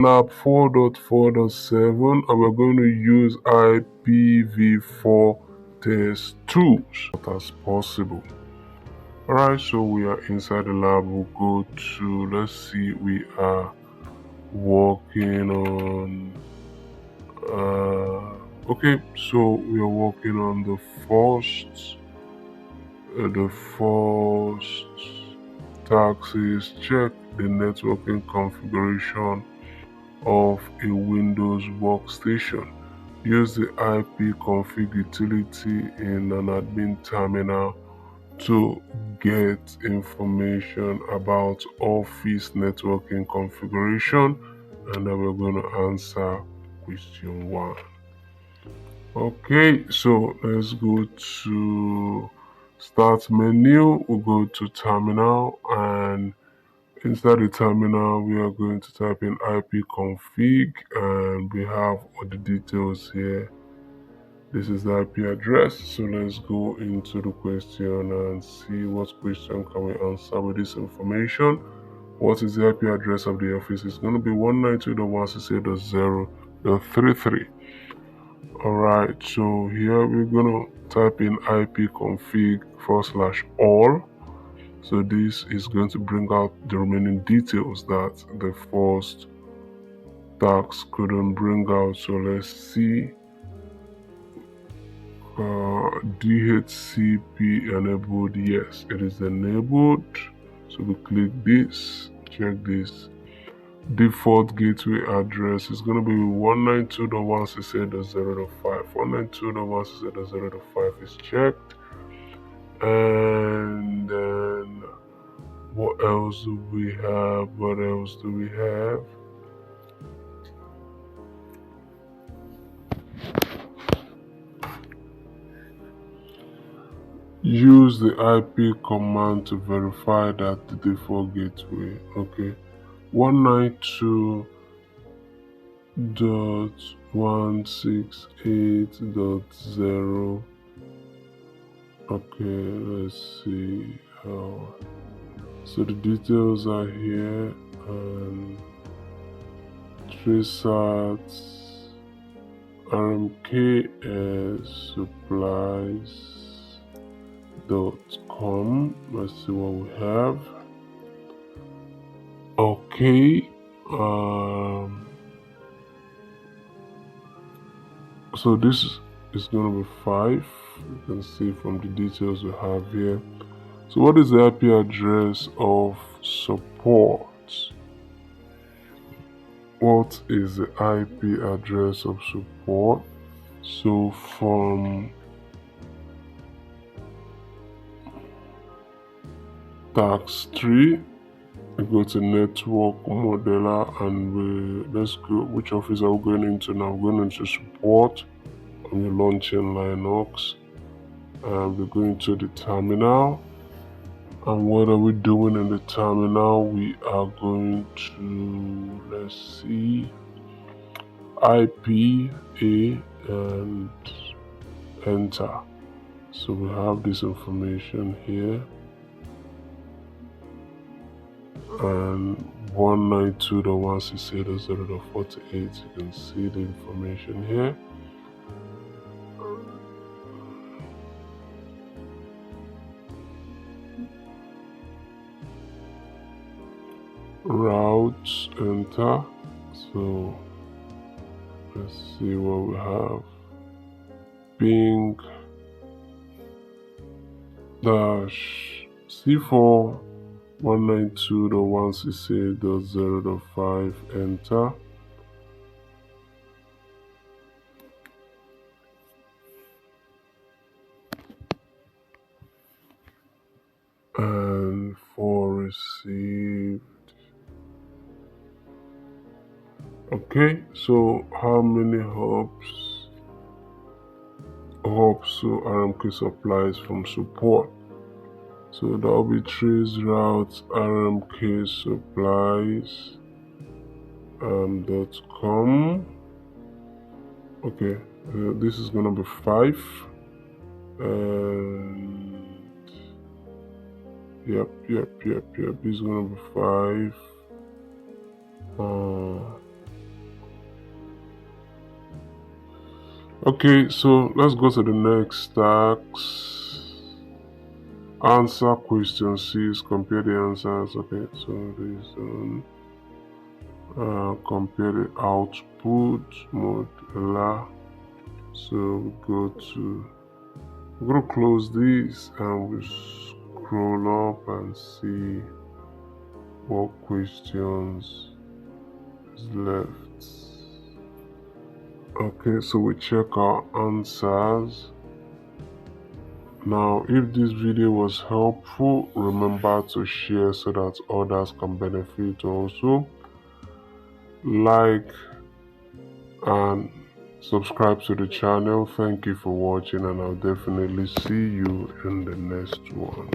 LAB 4.4.7, and we're going to use IPV4 test tools as possible. Alright, so we are inside the lab. We'll go to, let's see, we are working on okay, so we are working on the first task is check the networking configuration of a Windows workstation. Use the ipconfig utility in an admin terminal to get information about Office networking configuration, and then we're going to answer question 1. Okay, so let's go to start menu. We'll go to terminal, and inside the terminal we are going to type in ipconfig, and we have all the details here. This is the IP address, so let's go into the question and see what question can we answer with this information. What is the IP address of the office? It's going to be 192.168.0.33. Alright, so here we're going to type in ipconfig/all. So this is going to bring out the remaining details that the first task couldn't bring out. So let's see. DHCP enabled, yes, it is enabled. So we click this, check this. Default gateway address is going to be 192.168.0.5. 192.168.0.5 is checked. And then what else do we have? Use the IP command to verify that the default gateway. Okay, 192.168.0. okay, let's see how. So the details are here, and TestOut RMKS supplies.com. Let's see what we have. Okay, so this is going to be 5. You can see from the details we have here. So what is the IP address of support? What is the IP address of support? So from task 3, we go to network modeler, and let's go. Which office are we going into now? We're going into support, and we're launching Linux, and we're going to the terminal. And what are we doing in the terminal? We are going to, let's see, IPA and enter. So we have this information here, and 192.168.0.48. You can see the information here. Routes, enter. So let's see what we have. Ping -C4 192.168.0.5, enter. And for received. Okay, so how many hops so RMK supplies from support? So that will be trace routes RMK supplies .com. Okay, this is gonna be 5, and yep, this is gonna be 5. Okay, so let's go to the next task. Answer question 6. Compare the answers. Okay, so this compare the output mode LA. So we're gonna close this and we scroll up and see what questions is left. Okay, so we check our answers. Now, if this video was helpful, remember to share so that others can benefit also. Like and subscribe to the channel. Thank you for watching, and I'll definitely see you in the next one.